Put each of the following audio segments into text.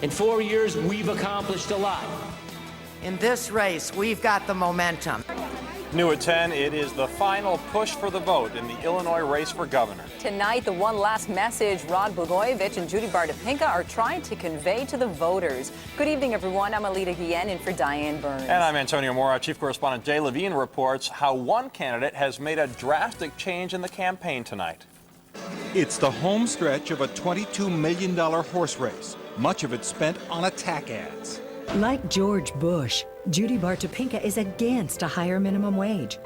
In 4 years, we've accomplished a lot. In this race, we've got the momentum. New at 10, it is the final push for the vote in the Illinois race for governor. Tonight, the one last message Rod Blagojevich and Judy Bartopinka are trying to convey to the voters. Good evening, everyone. I'm Alita Guillen in for Diane Burns. And I'm Antonio Mora. Chief Correspondent Jay Levine reports how one candidate has made a drastic change in the campaign tonight. It's the home stretch of a $22 million horse race, much of it spent on attack ads. Like George Bush, Judy Bartopinka is against a higher minimum wage.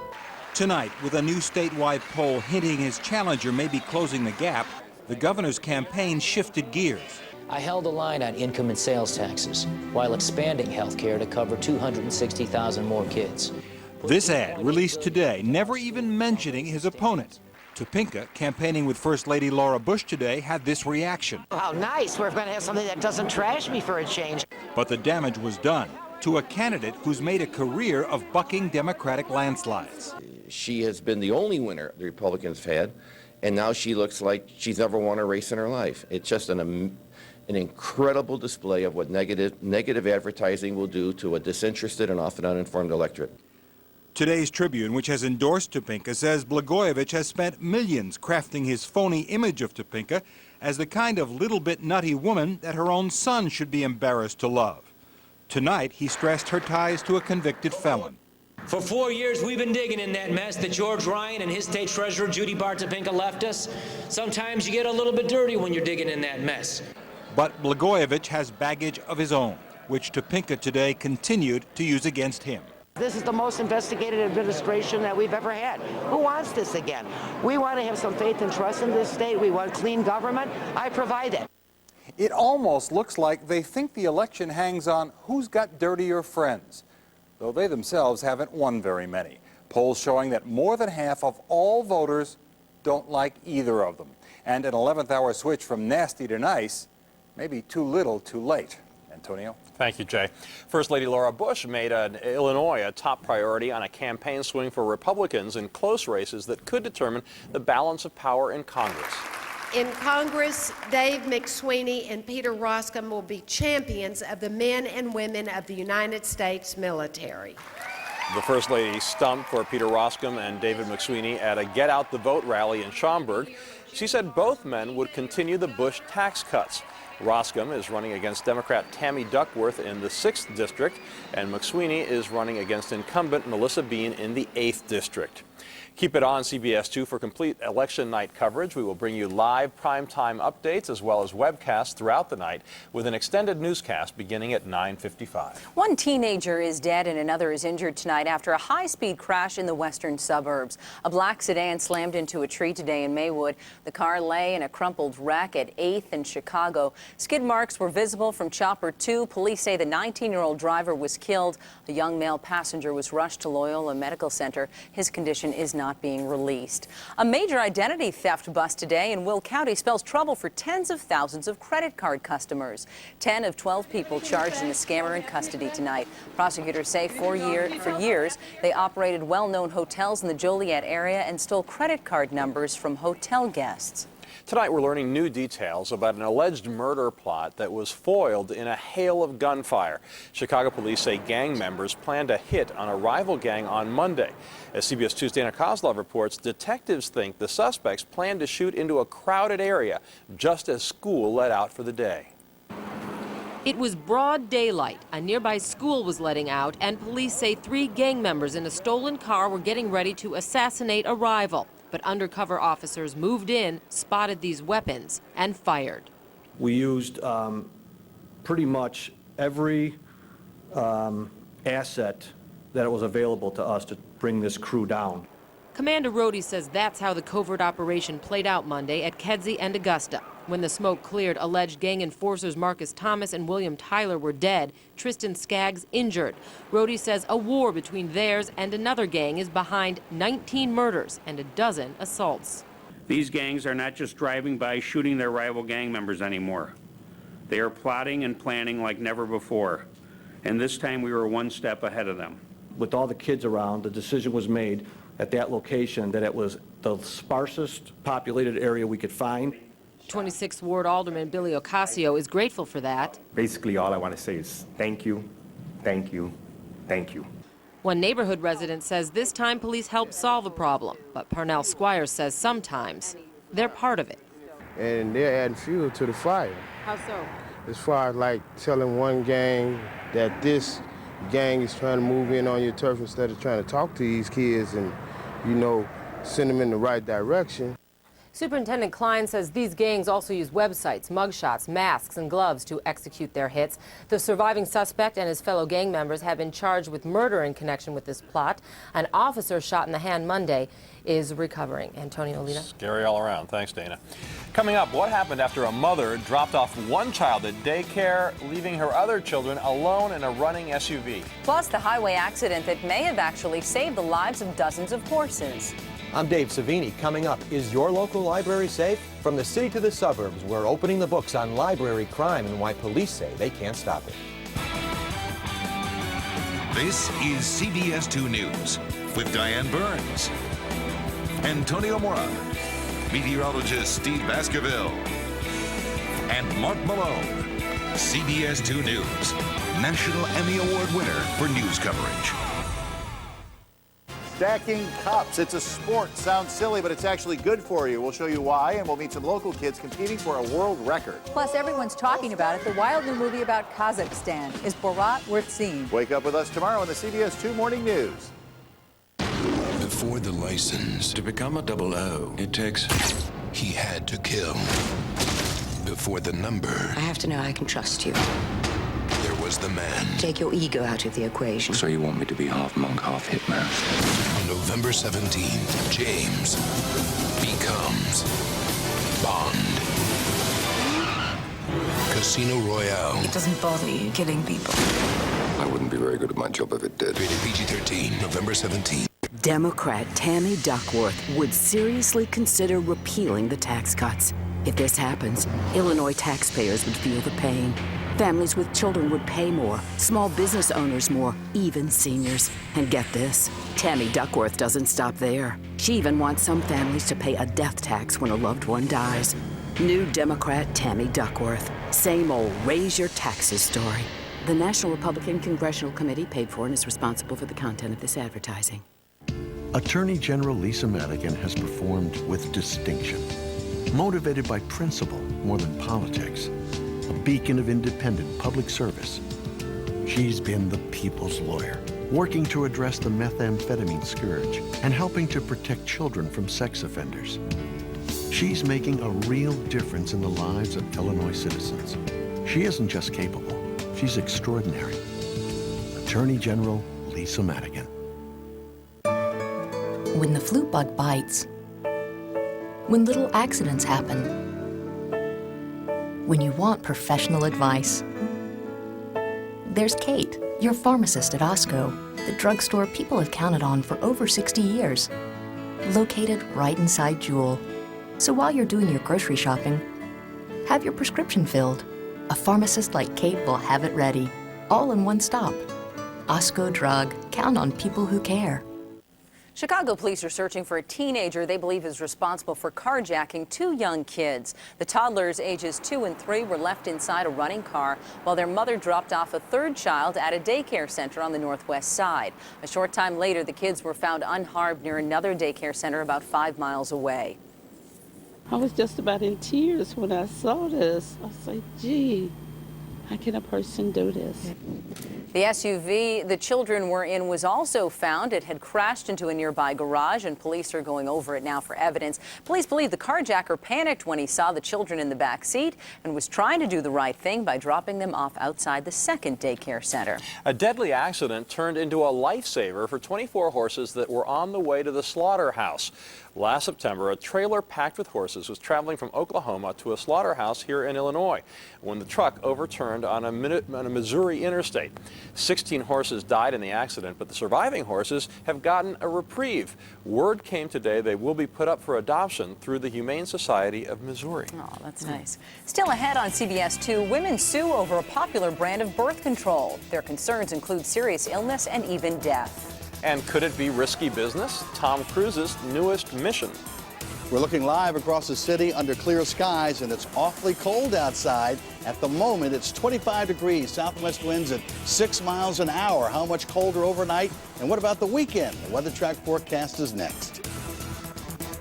Tonight, with a new statewide poll hinting his challenger may be closing the gap, the governor's campaign shifted gears. I held a line on income and sales taxes while expanding health care to cover 260,000 more kids. This ad, released today, never even mentioning his opponent. Topinka, campaigning with First Lady Laura Bush today, had this reaction. How nice. We're going to have something that doesn't trash me for a change. But the damage was done to a candidate who's made a career of bucking Democratic landslides. She has been the only winner the Republicans have had, and now she looks like she's never won a race in her life. It's just an incredible display of what negative advertising will do to a disinterested and often uninformed electorate. Today's Tribune, which has endorsed Topinka, says Blagojevich has spent millions crafting his phony image of Topinka as the kind of little bit nutty woman that her own son should be embarrassed to love. Tonight, he stressed her ties to a convicted felon. For 4 years, we've been digging in that mess that George Ryan and his state treasurer, Judy Bartopinka, left us. Sometimes you get a little bit dirty when you're digging in that mess. But Blagojevich has baggage of his own, which Topinka today continued to use against him. This is the most investigated administration that we've ever had. Who wants this again? We want to have some faith and trust in this state. We want clean government. I provide it. It almost looks like they think the election hangs on who's got dirtier friends, though they themselves haven't won very many. Polls showing that more than half of all voters don't like either of them. And an 11th hour switch from nasty to nice may be too little too late. Antonio? Thank you, Jay. First Lady Laura Bush made Illinois a top priority on a campaign swing for Republicans in close races that could determine the balance of power in Congress. In Congress, Dave McSweeney and Peter Roskam will be champions of the men and women of the United States military. The First Lady stumped for Peter Roskam and David McSweeney at a Get Out the Vote rally in Schaumburg. She said both men would continue the Bush tax cuts. Roskam is running against Democrat Tammy Duckworth in the 6th District, and McSweeney is running against incumbent Melissa Bean in the 8th District. Keep it on CBS 2 for complete election night coverage. We will bring you live primetime updates as well as webcasts throughout the night with an extended newscast beginning at 9:55. One teenager is dead and another is injured tonight after a high-speed crash in the western suburbs. A black sedan slammed into a tree today in Maywood. The car lay in a crumpled wreck at 8th and Chicago. Skid marks were visible from Chopper 2. Police say the 19-year-old driver was killed. A young male passenger was rushed to Loyola Medical Center. His condition is not being released. A major identity theft bust today in Will County spells trouble for tens of thousands of credit card customers. 10 of 12 people charged in the scam are in custody tonight. Prosecutors say for years they operated well-known hotels in the Joliet area and stole credit card numbers from hotel guests. Tonight we're learning new details about an alleged murder plot that was foiled in a hail of gunfire. Chicago police say gang members planned a hit on a rival gang on Monday. As CBS 2's Dana Kozlov reports, detectives think the suspects planned to shoot into a crowded area just as school let out for the day. It was broad daylight. A nearby school was letting out, and police say 3 gang members in a stolen car were getting ready to assassinate a rival. But undercover officers moved in, spotted these weapons, and fired. We used pretty much every asset that was available to us to bring this crew down. Commander Rohde says that's how the covert operation played out Monday at Kedzie and Augusta. When the smoke cleared, alleged gang enforcers Marcus Thomas and William Tyler were dead, Tristan Skaggs injured. Rohde says a war between theirs and another gang is behind 19 murders and a dozen assaults. These gangs are not just driving by shooting their rival gang members anymore. They are plotting and planning like never before. And this time we were one step ahead of them. With all the kids around, the decision was made at that location that it was the sparsest populated area we could find. 26th Ward Alderman Billy Ocasio is grateful for that. Basically, all I want to say is thank you, thank you, thank you. One neighborhood resident says this time police helped solve a problem, but Parnell Squires says sometimes they're part of it. And they're adding fuel to the fire. How so? As far as like telling one gang that this gang is trying to move in on your turf instead of trying to talk to these kids and, you know, send them in the right direction. Superintendent Klein says these gangs also use websites, mugshots, masks, and gloves to execute their hits. The surviving suspect and his fellow gang members have been charged with murder in connection with this plot. An officer shot in the hand Monday is recovering. Antonio Lita. Scary all around. Thanks, Dana. Coming up, what happened after a mother dropped off one child at daycare, leaving her other children alone in a running SUV? Plus, the highway accident that may have actually saved the lives of dozens of horses. I'm Dave Savini. Coming up, is your local library safe? From the city to the suburbs, we're opening the books on library crime and why police say they can't stop it. This is CBS 2 News with Diane Burns, Antonio Mora, meteorologist Steve Baskerville, and Mark Malone. CBS 2 News, National Emmy Award winner for news coverage. Stacking cups. It's a sport. Sounds silly, but it's actually good for you. We'll show you why, and we'll meet some local kids competing for a world record. Plus, everyone's talking about it. The wild new movie about Kazakhstan. Is Borat worth seeing? Wake up with us tomorrow on the CBS 2 Morning News. Before the license to become a 00, it takes he had to kill. Before the number, I have to know I can trust you. there was the man. Take your ego out of the equation. So you want me to be half monk, half hitman? On November 17th, James becomes Bond. Casino Royale. It doesn't bother you killing people. I wouldn't be very good at my job if it did. Rated PG-13, November 17th. Democrat Tammy Duckworth would seriously consider repealing the tax cuts. If this happens, Illinois taxpayers would feel the pain. Families with children would pay more, small business owners more, even seniors. And get this, Tammy Duckworth doesn't stop there. She even wants some families to pay a death tax when a loved one dies. New Democrat Tammy Duckworth. Same old raise your taxes story. The National Republican Congressional Committee paid for and is responsible for the content of this advertising. Attorney General Lisa Madigan has performed with distinction. Motivated by principle more than politics, a beacon of independent public service. She's been the people's lawyer, working to address the methamphetamine scourge and helping to protect children from sex offenders. She's making a real difference in the lives of Illinois citizens. She isn't just capable, she's extraordinary. Attorney General Lisa Madigan. When the flu bug bites, when little accidents happen, when you want professional advice, there's Kate, your pharmacist at Osco, the drugstore people have counted on for over 60 years, located right inside Jewel. So while you're doing your grocery shopping, have your prescription filled. A pharmacist like Kate will have it ready, all in one stop. Osco Drug, count on people who care. Chicago police are searching for a teenager they believe is responsible for carjacking two young kids. The toddlers, ages 2 and 3, were left inside a running car while their mother dropped off a third child at a daycare center on the northwest side. A short time later, the kids were found unharmed near another daycare center about 5 miles away. I was just about in tears when I saw this. I was like, gee, how can a person do this? The SUV the children were in was also found. It had crashed into a nearby garage, and police are going over it now for evidence. Police believe the carjacker panicked when he saw the children in the back seat and was trying to do the right thing by dropping them off outside the second daycare center. A deadly accident turned into a lifesaver for 24 horses that were on the way to the slaughterhouse. Last September, a trailer packed with horses was traveling from Oklahoma to a slaughterhouse here in Illinois when the truck overturned on a Missouri interstate. 16 horses died in the accident, but the surviving horses have gotten a reprieve. Word came today they will be put up for adoption through the Humane Society of Missouri. Oh, that's nice. Still ahead on CBS 2, women sue over a popular brand of birth control. Their concerns include serious illness and even death. And could it be risky business? Tom Cruise's newest mission. We're looking live across the city under clear skies, and it's awfully cold outside. At the moment, it's 25 degrees, southwest winds at 6 miles an hour. How much colder overnight? And what about the weekend? The Weather Track forecast is next.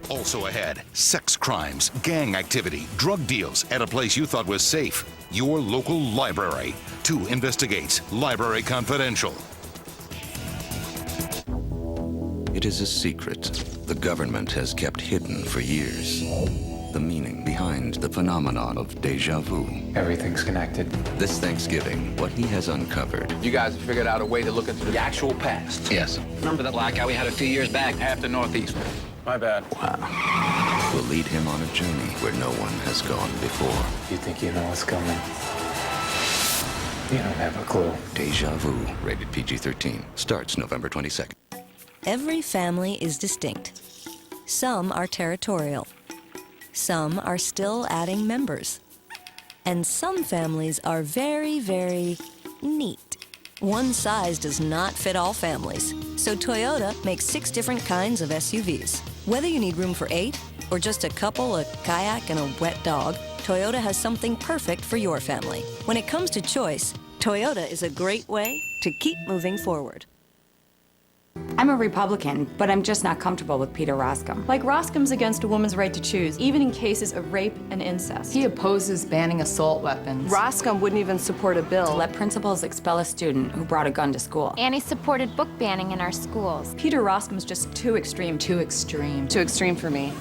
Also ahead, sex crimes, gang activity, drug deals at a place you thought was safe. Your local library. 2 investigates Library Confidential. It is a secret the government has kept hidden for years. The meaning behind the phenomenon of deja vu. Everything's connected. This Thanksgiving, what he has uncovered. You guys have figured out a way to look into the actual past. Yes. Remember the blackout we had a few years back? Half the Northeast. My bad. Wow. Will lead him on a journey where no one has gone before. You think you know what's coming? You don't have a clue. Deja Vu, rated PG-13, starts November 22nd. Every family is distinct. Some are territorial. Some are still adding members. And some families are very, very neat. One size does not fit all families. So Toyota makes 6 different kinds of SUVs. Whether you need room for 8 or just a couple, a kayak, and a wet dog, Toyota has something perfect for your family. When it comes to choice, Toyota is a great way to keep moving forward. I'm a Republican, but I'm just not comfortable with Peter Roskam. Like Roskam's against a woman's right to choose, even in cases of rape and incest. He opposes banning assault weapons. Roskam wouldn't even support a bill to let principals expel a student who brought a gun to school. And he supported book banning in our schools. Peter Roskam's just too extreme. Too extreme. Too extreme for me.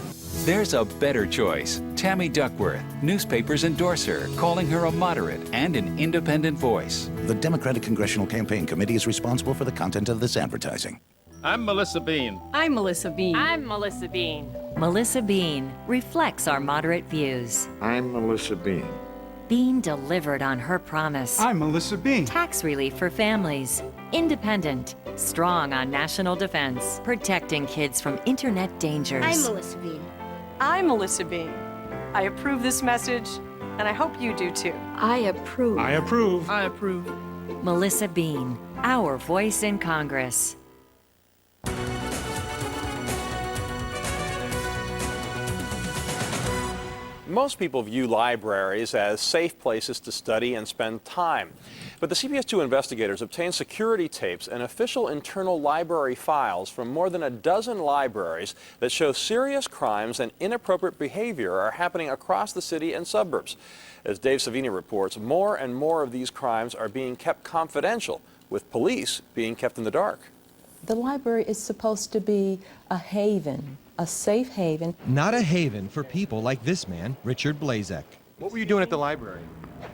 There's a better choice. Tammy Duckworth. Newspapers endorse her, calling her a moderate and an independent voice. The Democratic Congressional Campaign Committee is responsible for the content of this advertising. I'm Melissa Bean. I'm Melissa Bean. I'm Melissa Bean. Melissa Bean reflects our moderate views. I'm Melissa Bean. Bean delivered on her promise. I'm Melissa Bean. Tax relief for families. Independent. Strong on national defense. Protecting kids from internet dangers. I'm Melissa Bean. I'm Melissa Bean. I approve this message, and I hope you do too. I approve. I approve. I approve. Melissa Bean, our voice in Congress. Most people view libraries as safe places to study and spend time. But the CBS 2 investigators obtained security tapes and official internal library files from more than a dozen libraries that show serious crimes and inappropriate behavior are happening across the city and suburbs. As Dave Savini reports, more and more of these crimes are being kept confidential, with police being kept in the dark. The library is supposed to be a haven, a safe haven. Not a haven for people like this man, Richard Blazek. What were you doing at the library?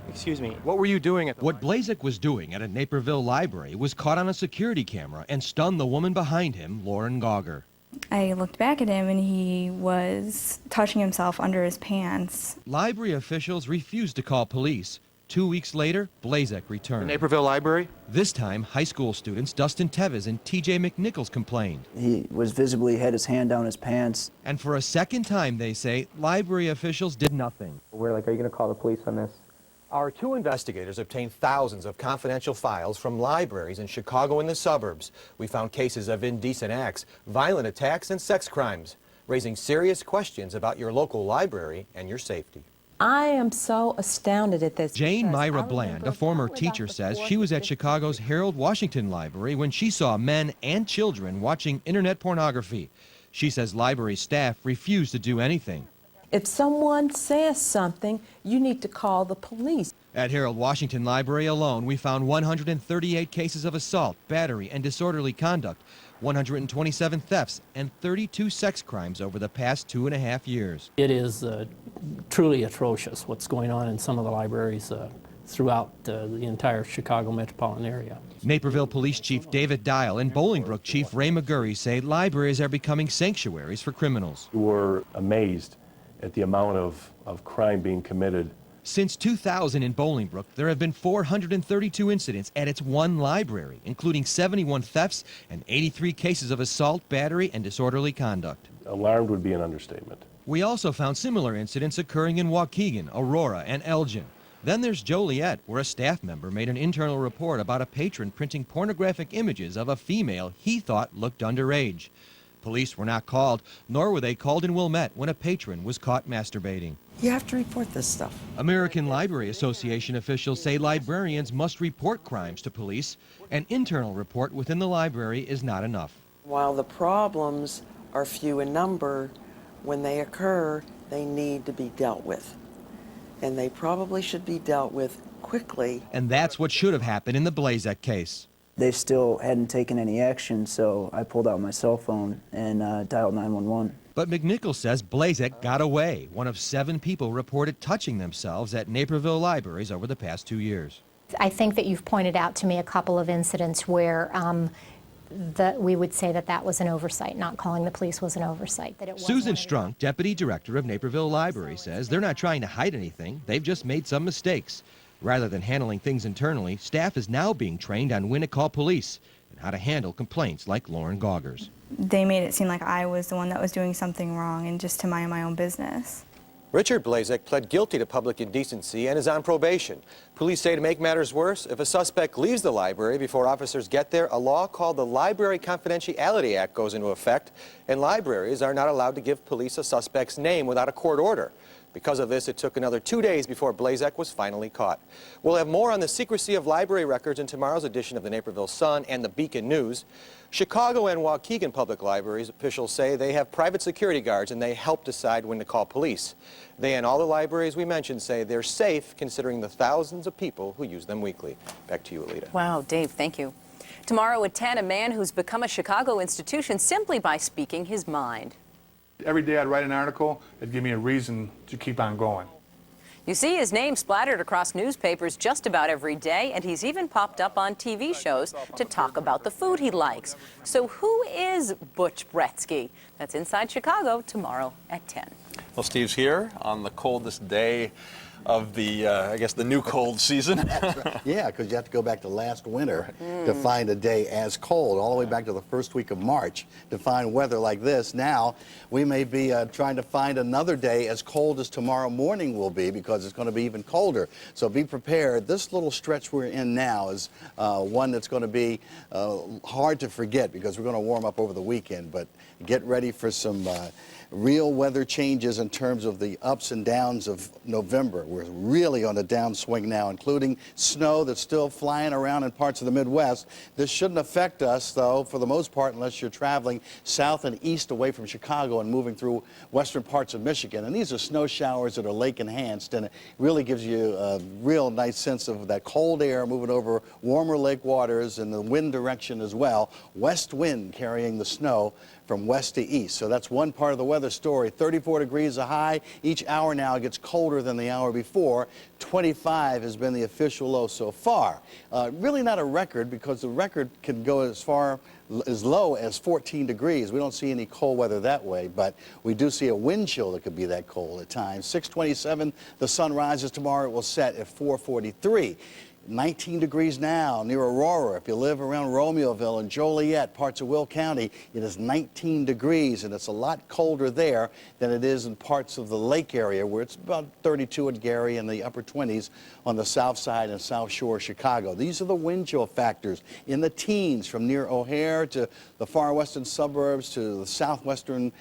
Excuse me, what were you doing at the What Blazek was doing at a Naperville library was caught on a security camera and stunned the woman behind him, Lauren Gauger. I looked back at him and he was touching himself under his pants. Library officials refused to call police. 2 weeks later, Blazek returned. The Naperville library? This time, high school students Dustin Tevez and TJ McNichols complained. He was visibly had his hand down his pants. And for a second time, they say, library officials did nothing. We're like, are you going to call the police on this? Our 2 investigators obtained thousands of confidential files from libraries in Chicago and the suburbs. We found cases of indecent acts, violent attacks, and sex crimes, raising serious questions about your local library and your safety. I am so astounded at this. Jane Myra Bland, a former teacher, says she was at Chicago's Harold Washington Library when she saw men and children watching internet pornography. She says library staff refused to do anything. If someone says something, you need to call the police. At Harold Washington Library alone, we found 138 cases of assault, battery, and disorderly conduct, 127 thefts, and 32 sex crimes over the past 2.5 years. It is truly atrocious what's going on in some of the libraries throughout the entire Chicago metropolitan area. Naperville Police Chief David Dial and Bolingbrook Chief Ray McGurry say libraries are becoming sanctuaries for criminals. We're amazed at the amount of crime being committed. Since 2000 in Bolingbrook, there have been 432 incidents at its one library, including 71 thefts and 83 cases of assault, battery, and disorderly conduct. Alarmed would be an understatement. We also found similar incidents occurring in Waukegan, Aurora, and Elgin. Then there's Joliet, where a staff member made an internal report about a patron printing pornographic images of a female he thought looked underage. Police were not called, nor were they called in Wilmette when a patron was caught masturbating. You have to report this stuff. American Library Association officials say librarians must report crimes to police. An internal report within the library is not enough. While the problems are few in number, when they occur, they need to be dealt with. And they probably should be dealt with quickly. And that's what should have happened in the Blazek case. They still hadn't taken any action, so I pulled out my cell phone and dialed 911. But McNichol says Blazek got away. One of 7 people reported touching themselves at Naperville libraries over the past 2 years. I think that you've pointed out to me a couple of incidents where we would say that that was an oversight. Not calling the police was an oversight. That it was Susan Strunk, deputy director of Naperville Library, says they're not trying to hide anything. They've just made some mistakes. Rather than handling things internally, staff is now being trained on when to call police and how to handle complaints like Lauren Gaugers. They made it seem like I was the one that was doing something wrong and just to mind my own business. Richard Blazek pled guilty to public indecency and is on probation. Police say to make matters worse, if a suspect leaves the library before officers get there, a law called the Library Confidentiality Act goes into effect, and libraries are not allowed to give police a suspect's name without a court order. Because of this, it took another 2 days before Blazek was finally caught. We'll have more on the secrecy of library records in tomorrow's edition of the Naperville Sun and the Beacon News. Chicago and Waukegan public libraries officials say they have private security guards and they help decide when to call police. They and all the libraries we mentioned say they're safe considering the thousands of people who use them weekly. Back to you, Alita. Wow, Dave, thank you. Tomorrow at 10, a man who's become a Chicago institution simply by speaking his mind. Every day I'd write an article, it'd give me a reason to keep on going. You see his name splattered across newspapers just about every day, and he's even popped up on TV shows to talk about the food he likes. So who is Butch Bretsky? That's Inside Chicago tomorrow at 10. Well, Steve's here on the coldest day of the, I guess, the new cold season. Yeah, because you have to go back to last winter to find a day as cold, all the way back to the first week of March to find weather like this. Now, we may be trying to find another day as cold as tomorrow morning will be because it's going to be even colder. So be prepared. This little stretch we're in now is one that's going to be hard to forget because we're going to warm up over the weekend. But get ready for some real weather changes in terms of the ups and downs of November. We're really on a downswing now, including snow that's still flying around in parts of the Midwest. This shouldn't affect us, though, for the most part, unless you're traveling south and east away from Chicago and moving through western parts of Michigan. And these are snow showers that are lake enhanced, and it really gives you a real nice sense of that cold air moving over warmer lake waters and the wind direction as well. West wind carrying the snow from west to east. So that's one part of the weather story. 34 degrees a high. Each hour now gets colder than the hour before. 25 has been the official low so far. Really not a record because the record can go as low as 14 degrees. We don't see any cold weather that way, but we do see a wind chill that could be that cold at times. 6:27, the sun rises tomorrow. It will set at 4:43. 19 degrees now near Aurora. If you live around Romeoville and Joliet, parts of Will County, it is 19 degrees, and it's a lot colder there than it is in parts of the lake area where it's about 32 at Gary and the upper 20s on the south side and south shore of Chicago. These are the wind chill factors in the teens from near O'Hare to the far western suburbs to the southwestern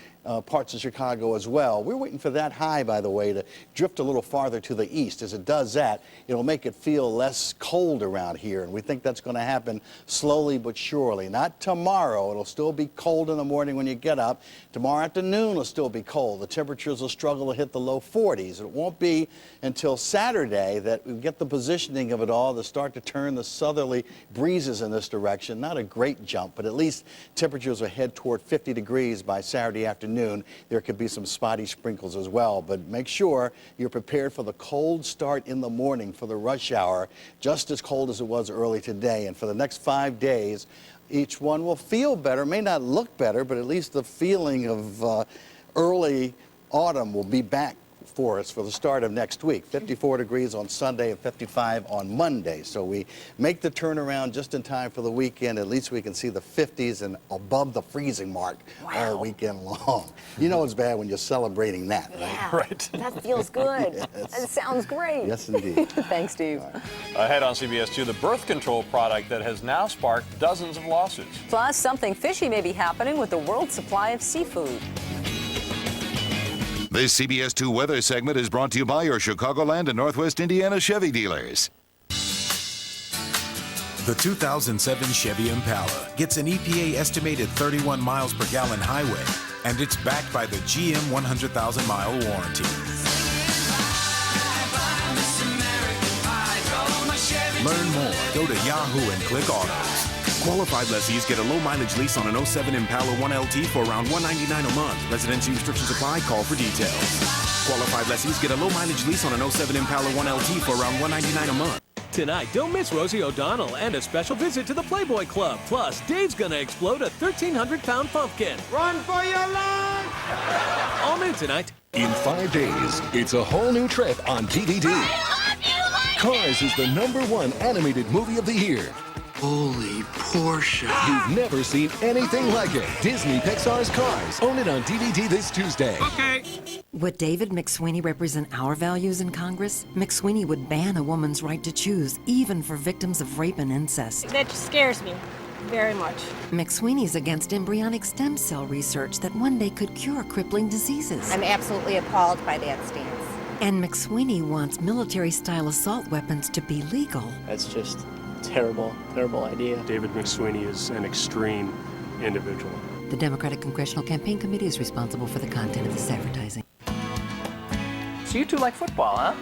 parts of Chicago as well. We're waiting for that high, by the way, to drift a little farther to the east. As it does that, it'll make it feel less cold around here, and we think that's going to happen slowly but surely. Not tomorrow. It'll still be cold in the morning when you get up. Tomorrow afternoon will still be cold. The temperatures will struggle to hit the low 40s. It won't be until Saturday that we get the positioning of it all to start to turn the southerly breezes in this direction. Not a great jump, but at least temperatures will head toward 50 degrees by Saturday afternoon. There could be some spotty sprinkles as well, but make sure you're prepared for the cold start in the morning for the rush hour, just as cold as it was early today. And for the next 5 days, each one will feel better, may not look better, but at least the feeling of early autumn will be back for us for the start of next week. 54 degrees on Sunday and 55 on Monday. So we make the turnaround just in time for the weekend. At least we can see the 50s and above the freezing mark all weekend long. You know it's bad when you're celebrating that, right? Yeah, right. That feels good. Yes. That sounds great. Yes, indeed. Thanks, Steve. Ahead on CBS 2, the birth control product that has now sparked dozens of lawsuits. Plus, something fishy may be happening with the world's supply of seafood. This CBS 2 weather segment is brought to you by your Chicagoland and Northwest Indiana Chevy dealers. The 2007 Chevy Impala gets an EPA estimated 31 miles per gallon highway, and it's backed by the GM 100,000-mile warranty. Learn more. Go to Yahoo and click Autos. Qualified lessees get a low-mileage lease on an 07 Impala 1LT for around $199 a month. Residency restrictions apply. Call for details. Qualified lessees get a low-mileage lease on an 07 Impala 1LT for around $199 a month. Tonight, don't miss Rosie O'Donnell and a special visit to the Playboy Club. Plus, Dave's gonna explode a 1,300-pound pumpkin. Run for your life! All new tonight. In 5 days, it's a whole new trip on DVD. Cars is the #1 animated movie of the year. Holy Porsche. You've never seen anything like it. Disney Pixar's Cars. Own it on DVD this Tuesday. Okay. Would David McSweeney represent our values in Congress? McSweeney would ban a woman's right to choose, even for victims of rape and incest. That scares me very much. McSweeney's against embryonic stem cell research that one day could cure crippling diseases. I'm absolutely appalled by that stance. And McSweeney wants military-style assault weapons to be legal. That's just terrible idea. David McSweeney is an extreme individual. The Democratic Congressional Campaign Committee is responsible for the content of this advertising. So you two like football, huh?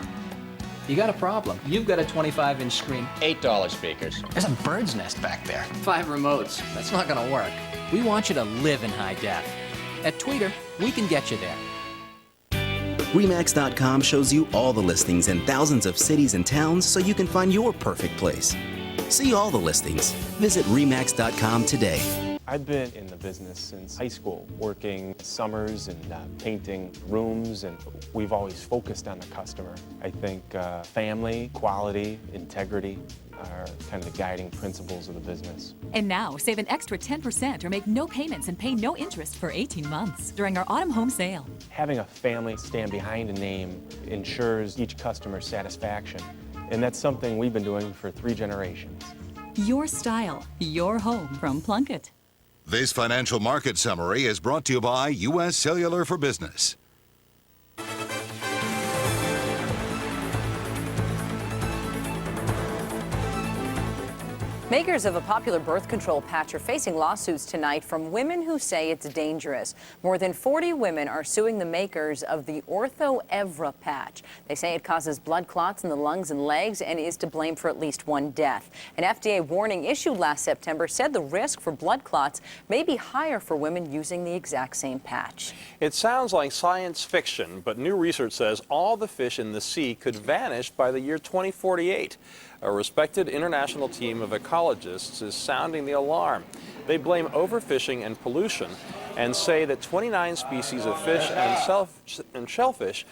You got a problem. You've got a 25-inch screen. $8 speakers. There's a bird's nest back there. 5 remotes. That's not gonna work. We want you to live in high def. At Tweeter, we can get you there. Remax.com shows you all the listings in thousands of cities and towns so you can find your perfect place. See all the listings. Visit Remax.com today. I've been in the business since high school, working summers and painting rooms, and we've always focused on the customer. I think family, quality, integrity are kind of the guiding principles of the business. And now, save an extra 10% or make no payments and pay no interest for 18 months during our autumn home sale. Having a family stand behind a name ensures each customer's satisfaction, and that's something we've been doing for 3 generations. Your style, your home from Plunkett. This financial market summary is brought to you by U.S. Cellular for Business. Makers of a popular birth control patch are facing lawsuits tonight from women who say it's dangerous. More than 40 women are suing the makers of the Ortho Evra patch. They say it causes blood clots in the lungs and legs and is to blame for at least 1 death. An FDA warning issued last September said the risk for blood clots may be higher for women using the exact same patch. It sounds like science fiction, but new research says all the fish in the sea could vanish by the year 2048. A respected international team of ecologists is sounding the alarm. They blame overfishing and pollution and say that 29 species of fish and shellfish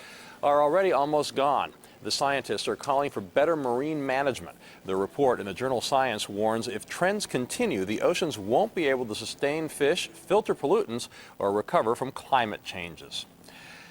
are already almost gone. The scientists are calling for better marine management. The report in the journal Science warns if trends continue, the oceans won't be able to sustain fish, filter pollutants, or recover from climate changes.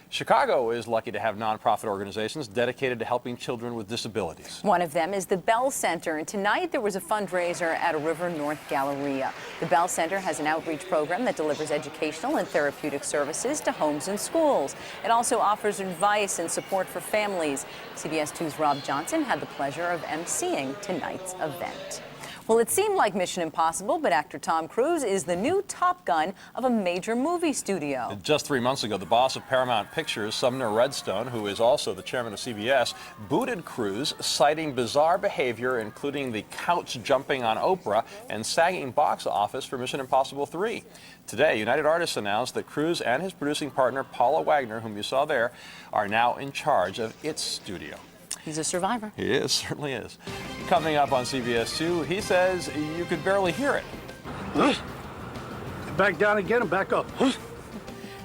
Chicago is lucky to have nonprofit organizations dedicated to helping children with disabilities. One of them is the Bell Center, and tonight there was a fundraiser at a River North Galleria. The Bell Center has an outreach program that delivers educational and therapeutic services to homes and schools. It also offers advice and support for families. CBS 2's Rob Johnson had the pleasure of emceeing tonight's event. Well, it seemed like Mission Impossible, but actor Tom Cruise is the new Top Gun of a major movie studio. Just 3 months ago, the boss of Paramount Pictures, Sumner Redstone, who is also the chairman of CBS, booted Cruise, citing bizarre behavior, including the couch jumping on Oprah and sagging box office for Mission Impossible 3. Today, United Artists announced that Cruise and his producing partner, Paula Wagner, whom you saw there, are now in charge of its studio. He's a survivor. He is, certainly is. Coming up on CBS 2, he says you could barely hear it. Back down again and back up.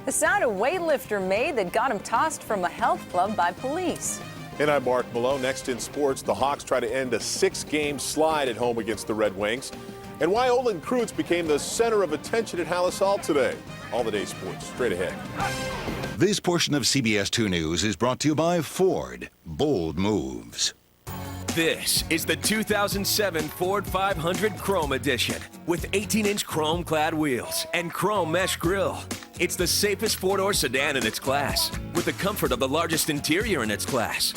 The sound a weightlifter made that got him tossed from a health club by police. And I'm Mark Malone. Next in sports, the Hawks try to end a 6-game slide at home against the Red Wings. And why Olin Kreutz became the center of attention at Halisol today. All the day sports, straight ahead. This portion of CBS 2 News is brought to you by Ford. Bold moves. This is the 2007 Ford 500 Chrome Edition with 18-inch chrome-clad wheels and chrome mesh grille. It's the safest four-door sedan in its class with the comfort of the largest interior in its class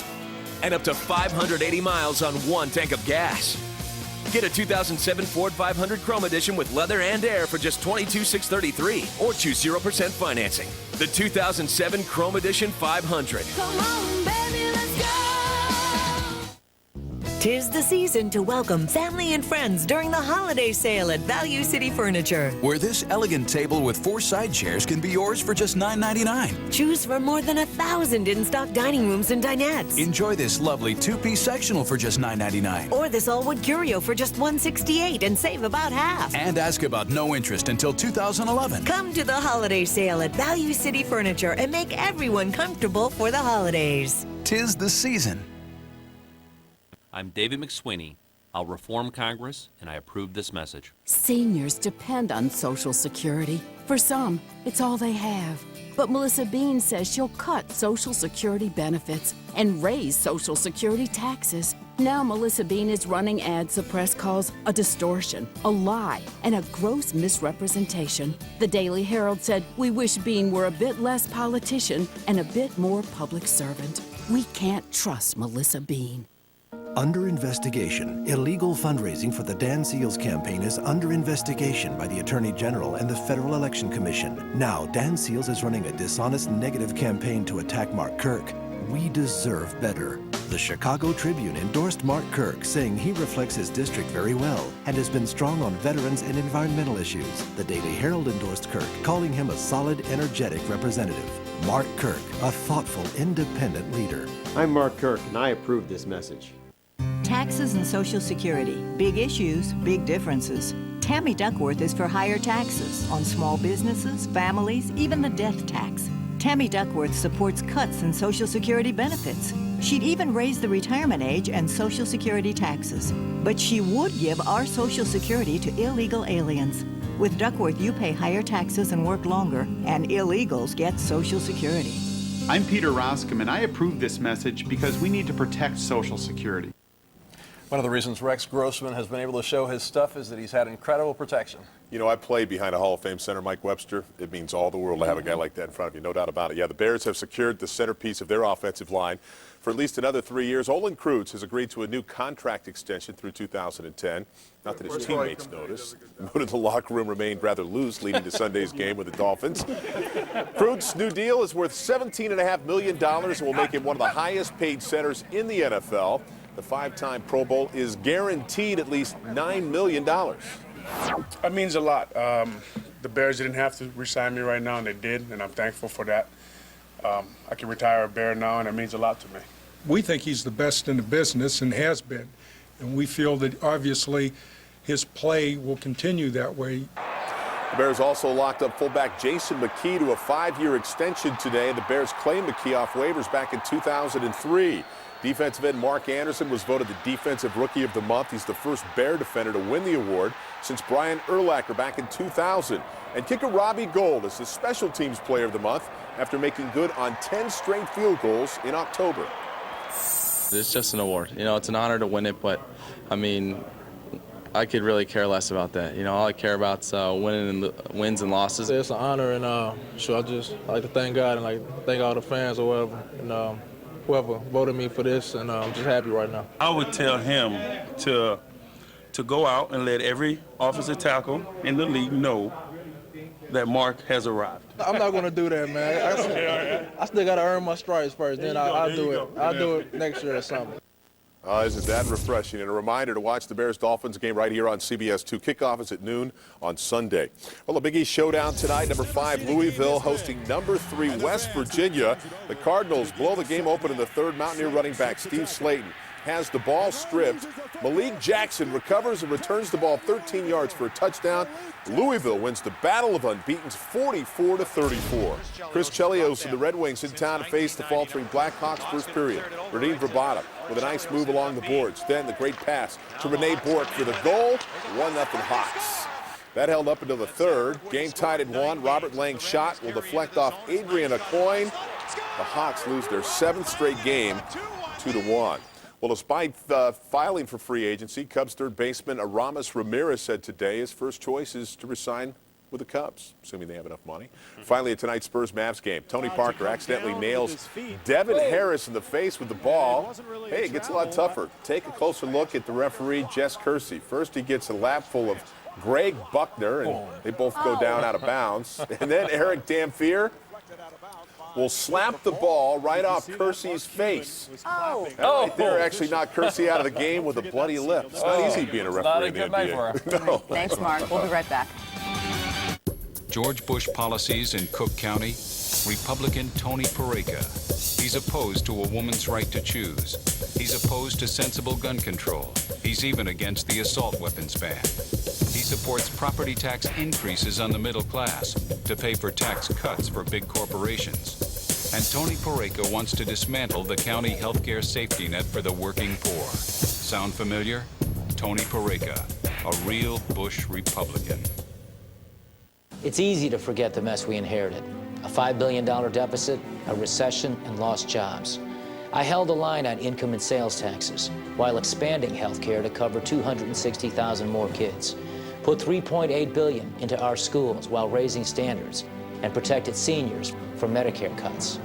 and up to 580 miles on one tank of gas. Get a 2007 Ford 500 Chrome Edition with leather and air for just $22,633 or choose 0% financing. The 2007 Chrome Edition 500. Come on, baby, let's go. 'Tis the season to welcome family and friends during the holiday sale at Value City Furniture. Where this elegant table with 4 side chairs can be yours for just $9.99. Choose from more than 1,000 in-stock dining rooms and dinettes. Enjoy this lovely 2-piece sectional for just $9.99. Or this all-wood curio for just $168 and save about half. And ask about no interest until 2011. Come to the holiday sale at Value City Furniture and make everyone comfortable for the holidays. 'Tis the season. I'm David McSweeney. I'll reform Congress, and I approve this message. Seniors depend on Social Security. For some, it's all they have. But Melissa Bean says she'll cut Social Security benefits and raise Social Security taxes. Now Melissa Bean is running ads the press calls a distortion, a lie, and a gross misrepresentation. The Daily Herald said, "We wish Bean were a bit less politician and a bit more public servant." We can't trust Melissa Bean. Under investigation. Illegal fundraising for the Dan Seals campaign is under investigation by the Attorney General and the Federal Election Commission. Now, Dan Seals is running a dishonest negative campaign to attack Mark Kirk. We deserve better. The Chicago Tribune endorsed Mark Kirk, saying he reflects his district very well and has been strong on veterans and environmental issues. The Daily Herald endorsed Kirk, calling him a solid, energetic representative. Mark Kirk, a thoughtful, independent leader. I'm Mark Kirk, and I approve this message. Taxes and Social Security. Big issues, big differences. Tammy Duckworth is for higher taxes on small businesses, families, even the death tax. Tammy Duckworth supports cuts in Social Security benefits. She'd even raise the retirement age and Social Security taxes. But she would give our Social Security to illegal aliens. With Duckworth, you pay higher taxes and work longer, and illegals get Social Security. I'm Peter Roscom, and I approve this message because we need to protect Social Security. One of the reasons Rex Grossman has been able to show his stuff is that he's had incredible protection. You know, I played behind a Hall of Fame center, Mike Webster. It means all the world to have a guy like that in front of you, no doubt about it. Yeah, the Bears have secured the centerpiece of their offensive line for at least another 3 years. Olin Kreutz has agreed to a new contract extension through 2010. Not that his teammates noticed. The mood in the locker room remained rather loose leading to Sunday's game with the Dolphins. Kreutz's new deal is worth $17.5 million and will make him one of the highest paid centers in the NFL. The 5-time Pro Bowl is guaranteed at least $9 million. That means a lot. The Bears didn't have to re-sign me right now, and they did, and I'm thankful for that. I can retire a Bear now, and it means a lot to me. We think he's the best in the business and has been. And we feel that obviously his play will continue that way. The Bears also locked up fullback Jason McKee to a 5-year extension today. The Bears claimed McKee off waivers back in 2003. Defensive end Mark Anderson was voted the Defensive Rookie of the Month. He's the first Bear defender to win the award since Brian Urlacher back in 2000. And kicker Robbie Gould is the Special Teams Player of the Month after making good on 10 straight field goals in October. It's just an award. You know, it's an honor to win it, but, I mean, I could really care less about that. You know, all I care about is winning and wins and losses. It's an honor, and I just like to thank God and thank all the fans or whatever, and whoever voted me for this, and I'm just happy right now. I would tell him to go out and let every offensive tackle in the league know that Mark has arrived. I'm not going to do that, man. I still got to earn my stripes first, then I'll do it. I'll do it next year or something. Isn't that refreshing? And a reminder to watch the Bears-Dolphins game right here on CBS 2. Kickoff is at noon on Sunday. Well, a Big East showdown tonight. Number 5, Louisville, hosting number 3, West Virginia. The Cardinals blow the game open in the third. Mountaineer running back Steve Slayton has the ball stripped. Malik Jackson recovers and returns the ball 13 yards for a touchdown. Louisville wins the Battle of Unbeatens 44-34. Chris Chelios and the Red Wings in town to face the faltering Blackhawks first period. Radim Verbata with a nice move along the boards. Then the great pass to Renee Bork for the goal. 1-0 Hawks. That held up until the third. Game tied at 1. Robert Lang's shot will deflect off Adrian Acoin. The Hawks lose their 7th straight game 2-1. Well, despite filing for free agency, Cubs third baseman Aramis Ramirez said today his first choice is to resign with the Cubs, assuming they have enough money. Finally, at tonight's Spurs-Mavs game, Tony Parker accidentally nails Devin Harris in the face with the ball. Hey, it gets a lot tougher. Take a closer look at the referee, Jess Kersey. First, he gets a lap full of Greg Buckner, and they both go down out of bounds. And then Eric Dampier will slap the ball right off Kersey's face. That right there actually knocked Kersey out of the game with a bloody lip. It's not easy being a referee in the NBA. No. Thanks, Mark. We'll be right back. George Bush policies in Cook County, Republican Tony Pareka. He's opposed to a woman's right to choose. He's opposed to sensible gun control. He's even against the assault weapons ban. He supports property tax increases on the middle class to pay for tax cuts for big corporations. And Tony Pareka wants to dismantle the county healthcare safety net for the working poor. Sound familiar? Tony Pareka, a real Bush Republican. It's easy to forget the mess we inherited. A $5 billion deficit, a recession, and lost jobs. I held the line on income and sales taxes while expanding health care to cover 260,000 more kids. Put $3.8 billion into our schools while raising standards and protected seniors from Medicare cuts.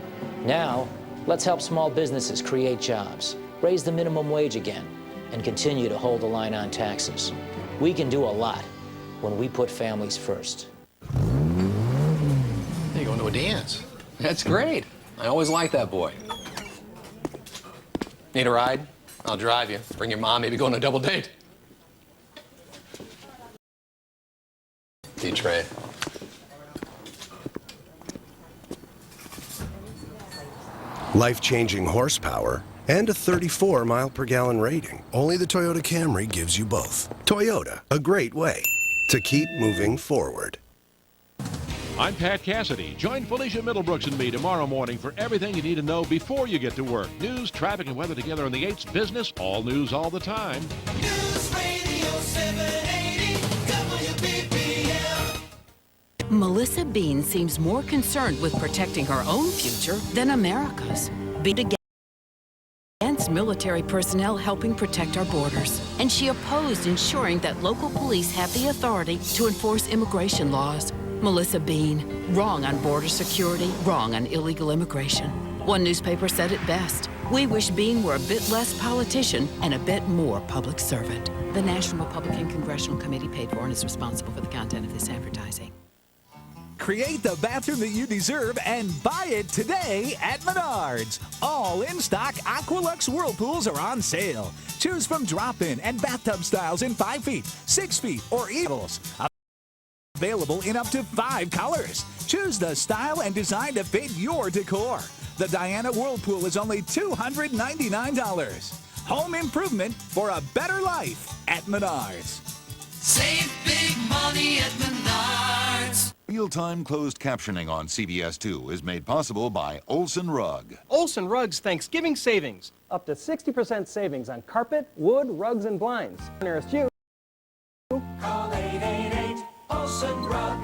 Now, let's help small businesses create jobs, raise the minimum wage again, and continue to hold the line on taxes. We can do a lot when we put families first. You're going to a dance. That's great. I always liked that boy. Need a ride? I'll drive you. Bring your mom, maybe go on a double date. Trade. Life-changing horsepower and a 34-mile-per-gallon rating. Only the Toyota Camry gives you both. Toyota, a great way to keep moving forward. I'm Pat Cassidy. Join Felicia Middlebrooks and me tomorrow morning for everything you need to know before you get to work. News, traffic, and weather together on the 8's Business. All news all the time. News Radio 780 WBBM. Melissa Bean seems more concerned with protecting her own future than America's. Bean against military personnel helping protect our borders. And she opposed ensuring that local police have the authority to enforce immigration laws. Melissa Bean, wrong on border security, wrong on illegal immigration. One newspaper said it best. We wish Bean were a bit less politician and a bit more public servant. The National Republican Congressional Committee paid for and is responsible for the content of this advertising. Create the bathroom that you deserve and buy it today at Menards. All in-stock Aqualux whirlpools are on sale. Choose from drop-in and bathtub styles in 5 feet, 6 feet, or evils. Available in up to 5 colors. Choose the style and design to fit your decor. The Diana Whirlpool is only $299. Home improvement for a better life at Menards. Save big money at Menards. Real-time closed captioning on CBS 2 is made possible by Olson Rug. Olson Rugs Thanksgiving Savings. Up to 60% savings on carpet, wood, rugs, and blinds. Nearest you. Call 888 Olson Rug.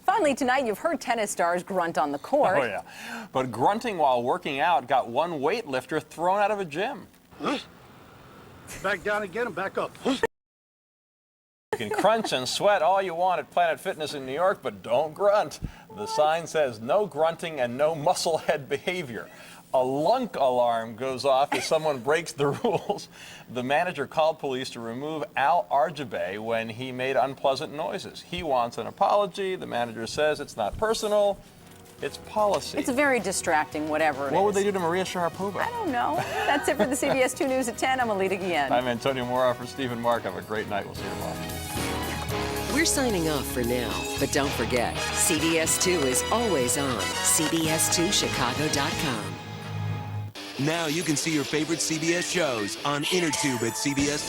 Finally tonight, you've heard tennis stars grunt on the court. Oh, yeah. But grunting while working out got one weightlifter thrown out of a gym. Back down again and back up. You can crunch and sweat all you want at Planet Fitness in New York, but don't grunt. The sign says no grunting and no muscle head behavior. A lunk alarm goes off if someone breaks the rules. The manager called police to remove Al Arjabe when he made unpleasant noises. He wants an apology. The manager says it's not personal, it's policy. It's very distracting, whatever it is. What would they do to Maria Sharapova? I don't know. That's it for the CBS 2 News at 10. I'm Alita Guillen. I'm Antonio Mora for Steve and Mark. Have a great night. We'll see you tomorrow. We're signing off for now, but don't forget, CBS 2 is always on. CBS2Chicago.com. Now you can see your favorite CBS shows on InnerTube at CBS.